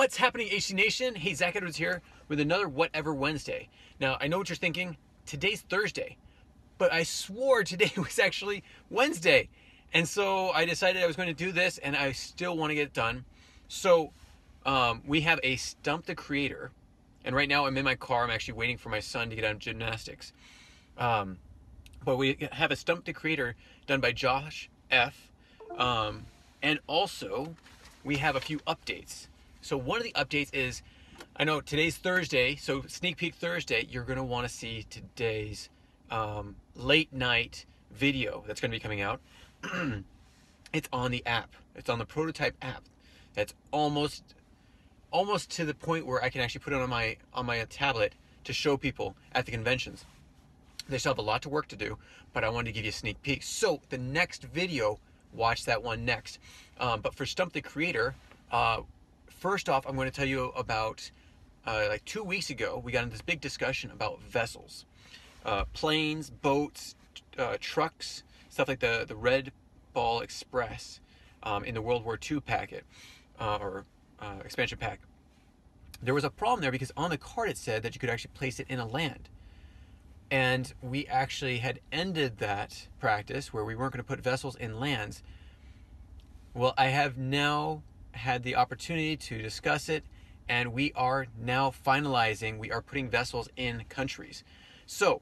What's happening, HC Nation? Hey, Zach Edwards here with another Whatever Wednesday. Now, I know what you're thinking. Today's Thursday, but I swore today was actually Wednesday. And so I decided I was going to do this, and I still want to get it done. So we have a Stump the Creator. And right now I'm in my car. I'm actually waiting for my son to get out of gymnastics. But we have a Stump the Creator done by Josh F. And also we have a few updates. So one of the updates is, I know today's Thursday, so Sneak Peek Thursday, you're going to want to see today's late night video that's going to be coming out. It's on the app. It's on the prototype app. That's almost to the point where I can actually put it on my tablet to show people at the conventions. They still have a lot to work to do, but I wanted to give you a sneak peek. So the next video, watch that one next. But for Stump the Creator, first off, I'm going to tell you about like 2 weeks ago, we got into this big discussion about vessels, planes, boats, trucks, stuff like the Red Ball Express in the World War II packet or expansion pack. There was a problem there because on the card it said that you could actually place it in a land. And we actually had ended that practice where we weren't going to put vessels in lands. Well, I have now had the opportunity to discuss it, and we are now finalizing. We are putting vessels in countries. So,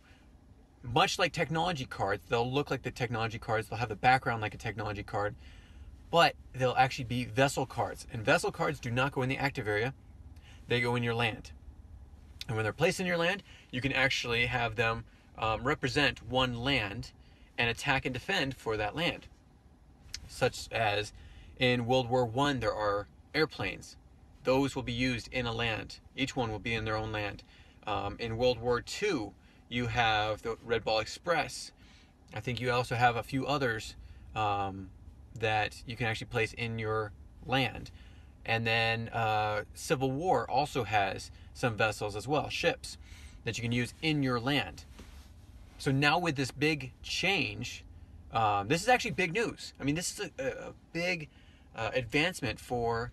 much like technology cards, they'll look like the technology cards. They'll have the background like a technology card, but they'll actually be vessel cards. And vessel cards do not go in the active area. They go in your land. And when they're placed in your land, you can actually have them represent one land and attack and defend for that land. Such as in World War I, there are airplanes. Those will be used in a land. Each one will be in their own land. In World War II, you have the Red Ball Express. I think you also have a few others that you can actually place in your land. And then Civil War also has some vessels as well, ships, that you can use in your land. So now with this big change, this is actually big news. I mean, this is a big advancement for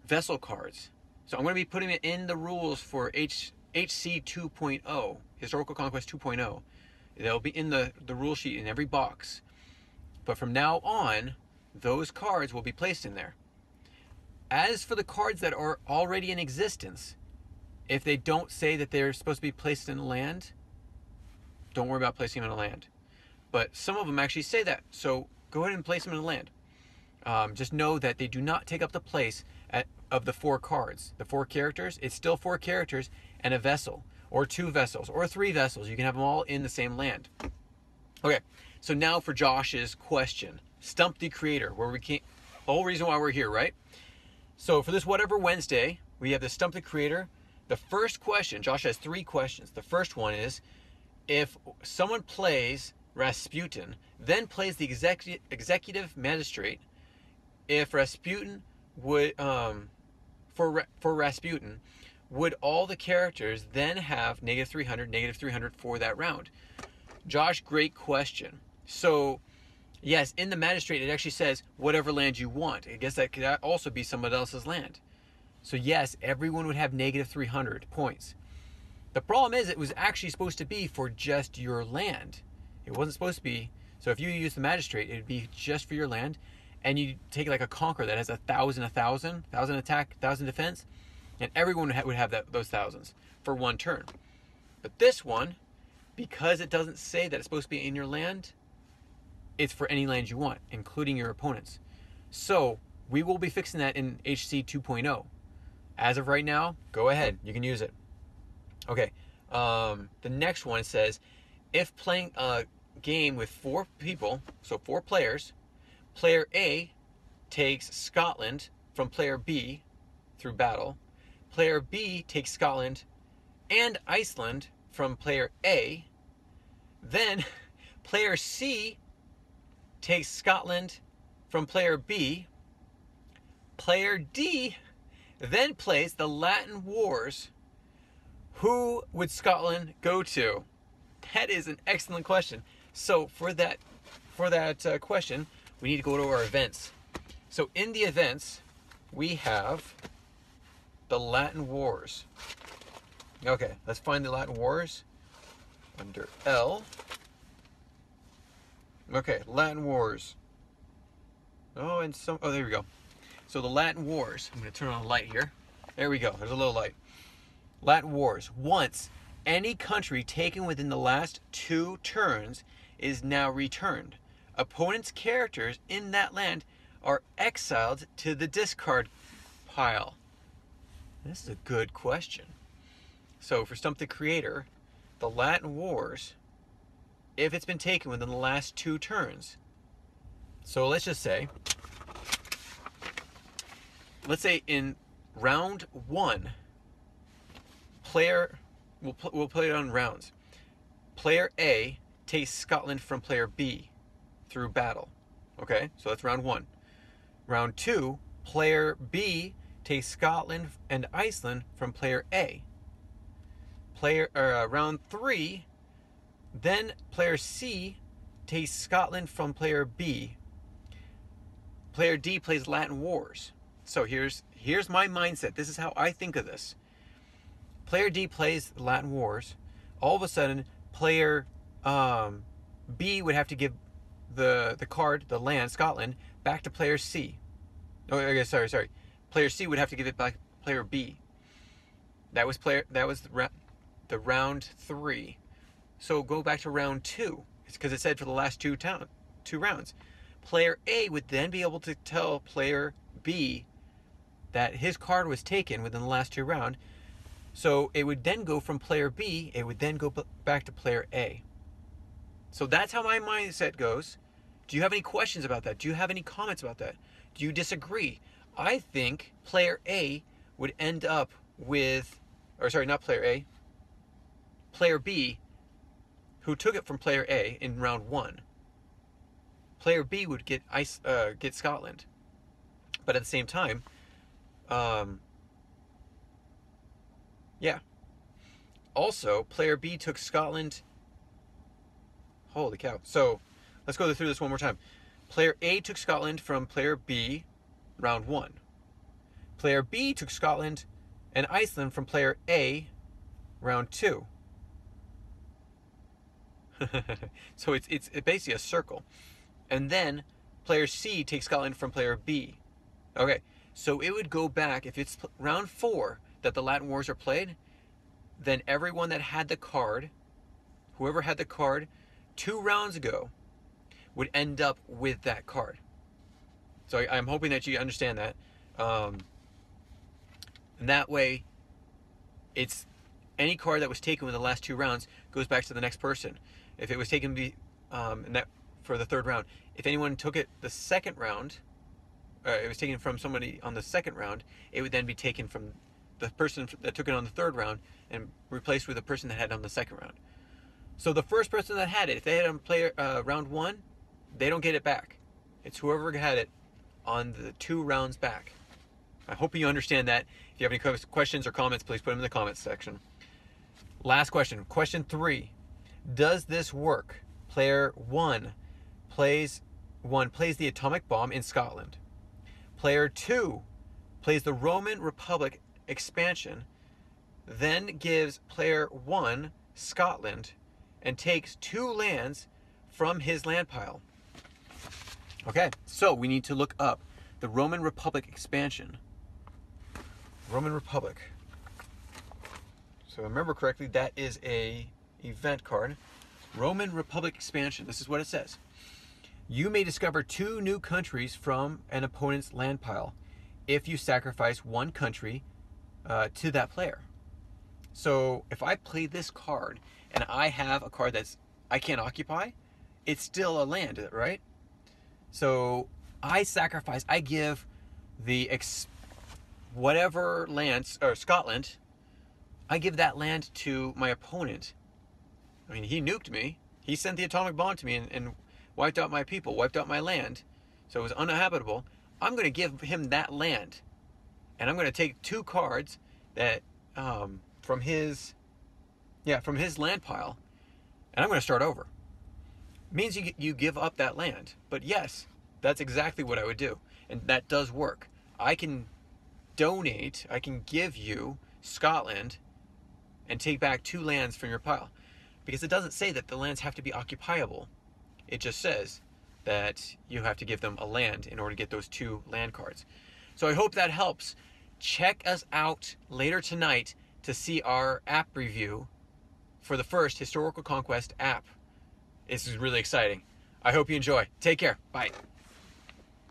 vessel cards. So I'm going to be putting it in the rules for HC 2.0, Historical Conquest 2.0. They'll be in the rule sheet in every box. But from now on, those cards will be placed in there. As for the cards that are already in existence, if they don't say that they're supposed to be placed in land, don't worry about placing them in a land. But some of them actually say that, so go ahead and place them in a land. Just know that they do not take up the place of the 4 cards. The 4 characters, it's still 4 characters and a vessel, or 2 vessels, or 3 vessels. You can have them all in the same land. Okay, so now for Josh's question. Stump the Creator, where we can't, the whole reason why we're here, right? So for this Whatever Wednesday, we have the Stump the Creator. The first question, Josh has 3 questions. The first one is, if someone plays Rasputin, then plays the executive magistrate, if Rasputin would, for Rasputin, would all the characters then have -300 for that round? Josh, great question. So, yes, in the magistrate, it actually says whatever land you want. I guess that could also be someone else's land. So yes, everyone would have -300 points. The problem is it was actually supposed to be for just your land. It wasn't supposed to be. So if you use the magistrate, it would be just for your land. And you take like a conqueror that has 1,000 attack, 1,000 defense, and everyone would have those thousands for one turn. But this one, because it doesn't say that it's supposed to be in your land, it's for any land you want, including your opponents. So we will be fixing that in HC 2.0. As of right now, go ahead, you can use it. Okay, the next one says, if playing a game with 4 people, so 4 players, player A takes Scotland from player B through battle. Player B takes Scotland and Iceland from player A. Then player C takes Scotland from player B. Player D then plays the Latin Wars. Who would Scotland go to? That is an excellent question. So for that question, we need to go to our events. So in the events, we have the Latin Wars. Okay, let's find the Latin Wars under L. Okay, Latin Wars. Oh, there we go. So the Latin Wars. I'm going to turn on a light here. There we go. There's a little light. Latin Wars. Once any country taken within the last 2 turns is now returned. Opponents' characters in that land are exiled to the discard pile. This is a good question. So for Stump the Creator, the Latin Wars, if it's been taken within the last 2 turns. So let's say in round 1, we'll play it on rounds. Player A takes Scotland from player B through battle. Okay, so that's round 1. Round 2, player B takes Scotland and Iceland from player A. Round 3, then player C takes Scotland from player B. Player D plays Latin Wars. So here's my mindset. This is how I think of this. Player D plays Latin Wars. All of a sudden, player B would have to give the card, the land, Scotland, back to player C. Oh, okay, sorry. Player C would have to give it back to player B. That was the round 3. So go back to round 2. It's because it said for the last 2 rounds. Player A would then be able to tell player B that his card was taken within the last 2 rounds. So it would then go from player B, it would then go back to player A. So that's how my mindset goes. Do you have any questions about that? Do you have any comments about that? Do you disagree? I think player A would end up with, not player A, player B, who took it from player A in round 1. Player B would get Scotland. But at the same time, yeah. Also, player B took Scotland. Holy cow. So, let's go through this one more time. Player A took Scotland from player B, round 1. Player B took Scotland and Iceland from player A, round 2. So it's basically a circle. And then player C takes Scotland from player B. Okay, so it would go back, if it's round 4 that the Latin Wars are played, then everyone that had the card, whoever had the card 2 rounds ago, would end up with that card. So I'm hoping that you understand that. And that way, it's any card that was taken in the last 2 rounds goes back to the next person. If it was taken for the 3rd round, if anyone took it the 2nd round, it was taken from somebody on the 2nd round, it would then be taken from the person that took it on the 3rd round and replaced with the person that had it on the 2nd round. So the first person that had it, if they had it on player round 1, they don't get it back. It's whoever had it on the 2 rounds back. I hope you understand that. If you have any questions or comments, please put them in the comments section. Last question. Question 3. Does this work? Player 1 plays the atomic bomb in Scotland. Player 2 plays the Roman Republic expansion, then gives player 1 Scotland and takes 2 lands from his land pile. Okay, so we need to look up the Roman Republic expansion. Roman Republic. So remember correctly, that is a event card. Roman Republic expansion. This is what it says. You may discover 2 new countries from an opponent's land pile if you sacrifice 1 country to that player. So if I play this card and I have a card I can't occupy, it's still a land, right? So I give the whatever lands, or Scotland, I give that land to my opponent. I mean, he nuked me. He sent the atomic bomb to me and wiped out my people, wiped out my land. So it was uninhabitable. I'm going to give him that land. And I'm going to take 2 cards that from his land pile, and I'm going to start over. Means you give up that land. But yes, that's exactly what I would do. And that does work. I can donate, I can give you Scotland and take back 2 lands from your pile. Because it doesn't say that the lands have to be occupiable. It just says that you have to give them a land in order to get those 2 land cards. So I hope that helps. Check us out later tonight to see our app review for the first Historical Conquest app. This is really exciting. I hope you enjoy. Take care. Bye.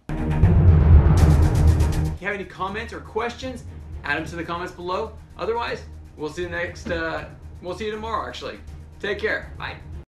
If you have any comments or questions, add them to the comments below. Otherwise, we'll see you tomorrow actually. Take care. Bye.